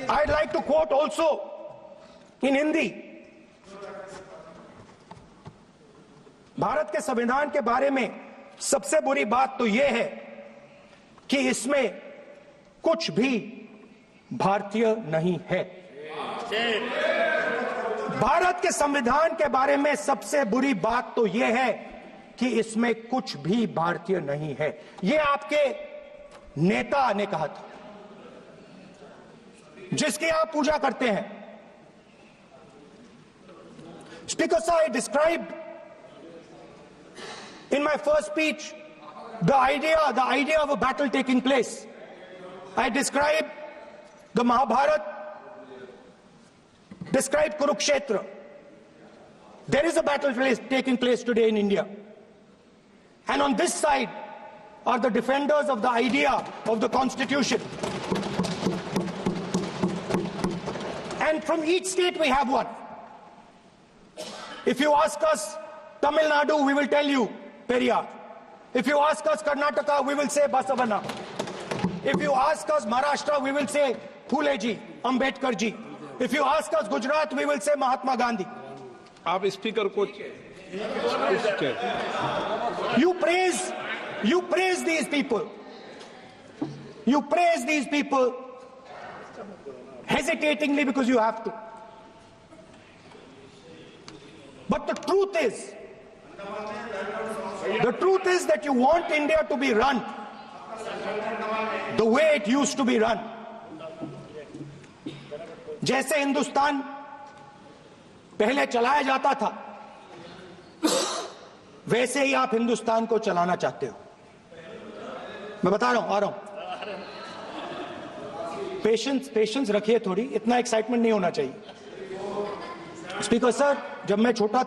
I'd like to quote also in Hindi. Bharat के संविधान के बारे में सबसे बुरी बात तो यह है कि इसमें कुछ भी भारतीय नहीं है। भारत के संविधान के बारे में सबसे बुरी बात तो यह है कि इसमें कुछ भी भारतीय नहीं है। यह आपके नेता ने कहा था, जिसकी आप पूजा करते हैं। Speaker sir, I described in my first speech the idea of a battle taking place. I described the Mahabharata, described Kurukshetra. There is a battle taking place today in India. And on this side are the defenders of the idea of the Constitution. And from each state we have one. If you ask us Tamil Nadu, we will tell you Periyar. If you ask us Karnataka, we will say Basavana. If you ask us Maharashtra, we will say Phule ji, Ambedkar ji. If you ask us Gujarat, we will say Mahatma Gandhi. आप speaker को You praise these people. You praise these people hesitatingly because you have to. But the truth is that you want India to be run the way it used to be run. जैसे हिंदुस्तान पहले चलाया जाता था, वैसे ही आप हिंदुस्तान को चलाना चाहते हो। मैं बता रहा हूं, आ रहा हूं। पेशेंस रखिए थोड़ी, इतना एक्साइटमेंट नहीं होना चाहिए। स्पीकर सर, जब मैं छोटा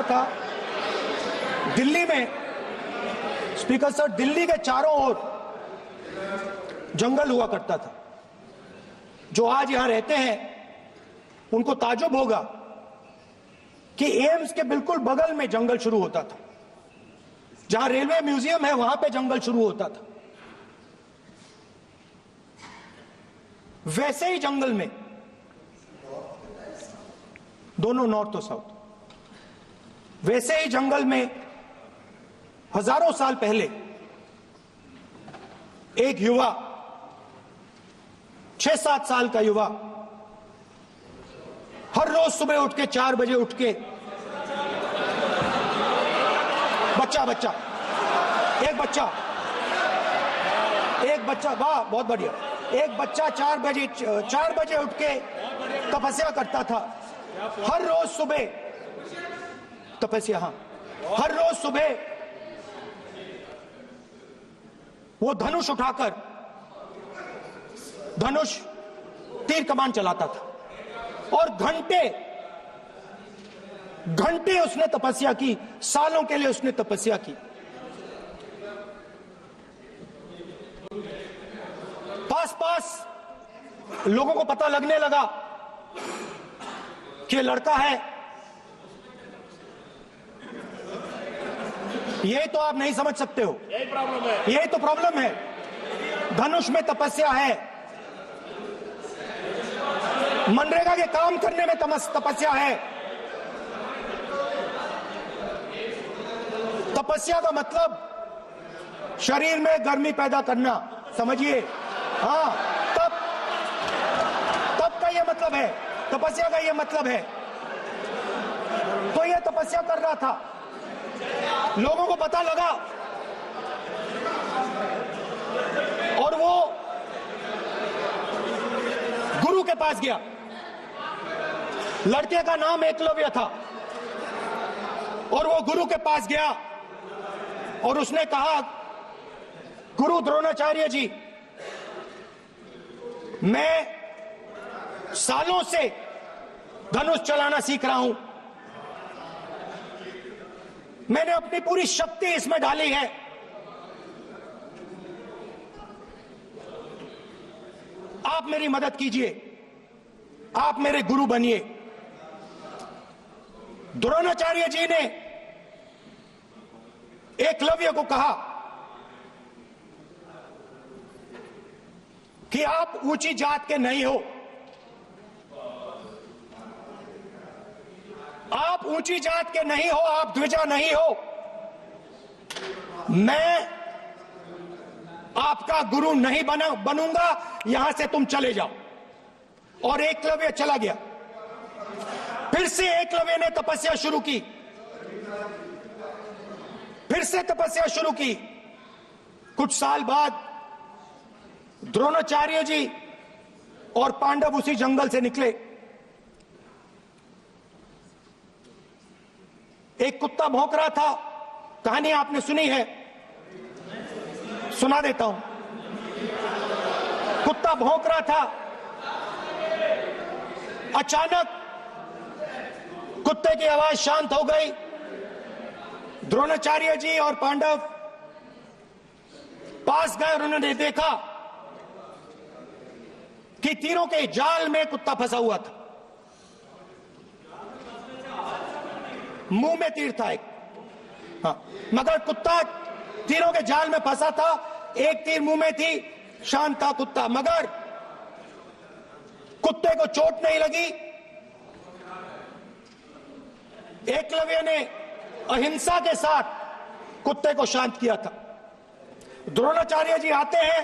था दिल्ली में, स्पीकर सर, दिल्ली के चारों ओर जंगल हुआ करता था। जो आज यहां रहते हैं उनको ताजुब होगा कि एम्स के बिल्कुल बगल में जंगल शुरू होता था। जहां रेलवे म्यूजियम है वहां पे जंगल शुरू होता था। वैसे ही जंगल में, दोनों नॉर्थ और साउथ, वैसे ही जंगल में हजारों साल पहले एक युवा, 6-7 साल का युवा, हर रोज सुबह उठ के 4 बजे उठ के एक बच्चा, वाह बहुत बढ़िया, एक बच्चा 4 बजे उठ के तपस्या करता था। हर रोज सुबह तपस्या, हर रोज सुबह वो धनुष उठाकर तीर कमान चलाता था और घंटे उसने तपस्या की, सालों के लिए उसने तपस्या की। पास लोगों को पता लगने लगा कि लड़का है। यही तो आप नहीं समझ सकते हो, यही तो प्रॉब्लम है। धनुष में तपस्या है, मनरेगा के काम करने में तपस्या है। तपस्या का मतलब शरीर में गर्मी पैदा करना, समझिए। हाँ, तब का ये मतलब है, तपस्या का ये मतलब है। तो ये तपस्या कर रहा था, लोगों को पता लगा और वो गुरु के पास गया। लड़के का नाम एकलव्य था और वो गुरु के पास गया और उसने कहा, गुरु द्रोणाचार्य जी, मैं सालों से धनुष चलाना सीख रहा हूं, मैंने अपनी पूरी शक्ति इसमें डाली है। आप मेरी मदद कीजिए, आप मेरे गुरु बनिए। द्रोणाचार्य जी ने एकलव्य को कहा, कि आप ऊंची जात के नहीं हो, आप ऊंची जात के नहीं हो, आप द्विजा नहीं हो। मैं आपका गुरु नहीं बनूंगा, यहां से तुम चले जाओ। और एकलव्य चला गया। फिर से एकलव्य ने तपस्या शुरू की, फिर से तपस्या शुरू की। कुछ साल बाद द्रोणाचार्य जी और पांडव उसी जंगल से निकले। एक कुत्ता भौंक रहा था, कहानी आपने सुनी है, सुना देता हूं। कुत्ता भौंक रहा था, अचानक कुत्ते की आवाज शांत हो गई। द्रोणाचार्य जी और पांडव पास गए और उन्होंने देखा कि तीरों के जाल में कुत्ता फंसा हुआ था। मुंह में तीर था एक, हाँ, मगर कुत्ता तीरों के जाल में फंसा था। एक तीर मुंह में थी, शांत था कुत्ता, मगर कुत्ते को चोट नहीं लगी। एकलव्य ने अहिंसा के साथ कुत्ते को शांत किया था। द्रोणाचार्य जी आते हैं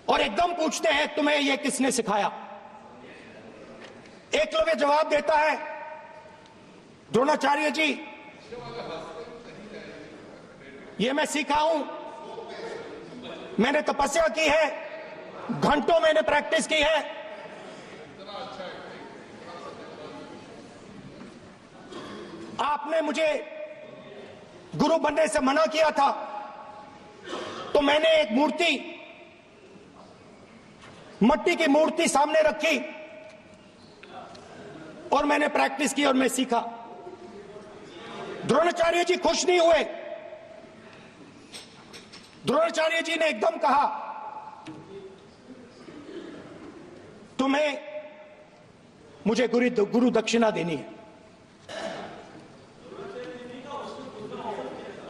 और एकदम पूछते हैं, तुम्हें यह किसने सिखाया? एकलव्य जवाब देता है, द्रोणाचार्य जी, ये मैं सीखा हूं, मैंने तपस्या की है, घंटों मैंने प्रैक्टिस की है। आपने मुझे गुरु बनने से मना किया था, तो मैंने एक मूर्ति, मट्टी की मूर्ति सामने रखी और मैंने प्रैक्टिस की और मैं सीखा। द्रोणाचार्य जी खुश नहीं हुए। द्रोणाचार्य जी ने एकदम कहा, तुम्हें मुझे गुरु दक्षिणा देनी है।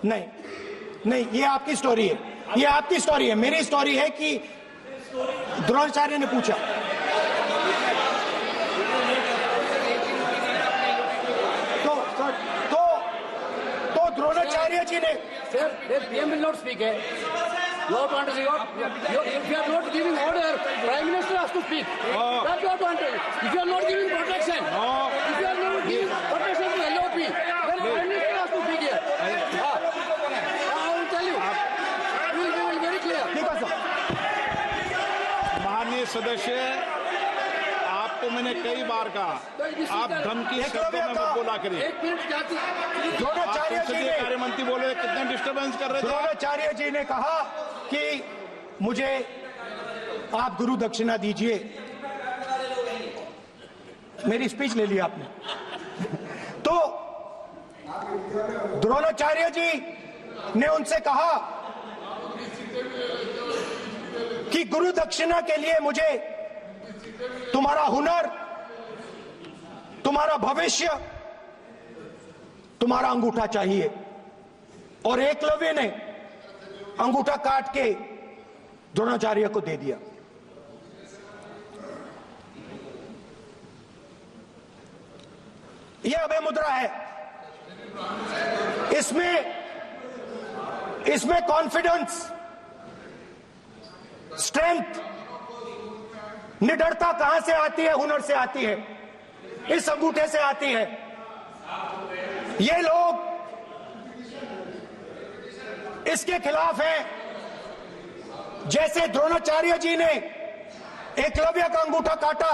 नहीं नहीं, ये आपकी स्टोरी है, ये आपकी स्टोरी है। मेरी स्टोरी है कि द्रोणाचार्य ने पूछा। तो द्रोणाचार्य जी ने, PM will not speak. You have to understand. If you are not giving order, Prime Minister has to speak. That's what you want to. If you are not giving protection, if you are not giving protection to LOP, then Prime Minister has to speak here. I will tell you. We will be very clear. माननीय सदस्य, आपको मैंने कई बार कहा, आप धमकी शब्दों में मत बोला करिए। एक मिनट जाती। द्रोणाचार्य जी ने, कार्य मंत्री बोले, कितने डिस्टर्बेंस कर रहे थे। द्रोणाचार्य जी ने कहा कि मुझे आप गुरु दक्षिणा दीजिए। मेरी स्पीच ले ली आपने। तो द्रोणाचार्य जी ने उनसे कहा कि गुरु दक्षिणा के लिए मुझे तुम्हारा हुनर, तुम्हारा भविष्य, तुम्हारा अंगूठा चाहिए। और एकलव्य ने अंगूठा काट के द्रोणाचार्य को दे दिया। यह अभय मुद्रा है। इसमें कॉन्फिडेंस, स्ट्रेंथ, निडरता कहां से आती है? हुनर से आती है, इस अंगूठे से आती है। ये लोग इसके खिलाफ हैं। जैसे द्रोणाचार्य जी ने एकलव्य का अंगूठा काटा,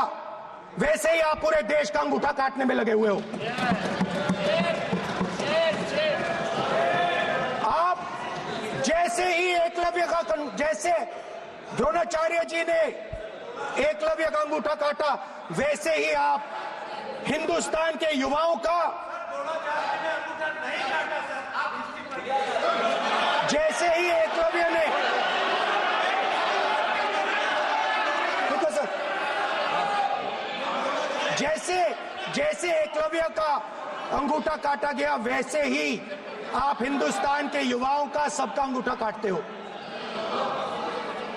वैसे ही आप पूरे देश का अंगूठा काटने में लगे हुए हो। आप जैसे ही जैसे द्रोणाचार्य जी ने एकलव्य का अंगूठा काटा, वैसे ही आप हिंदुस्तान के युवाओं का, जैसे ही एकलव्य ने, देखो सर, जैसे एकलव्य का अंगूठा काटा गया, वैसे ही आप हिंदुस्तान के युवाओं का, सबका अंगूठा काटते हो।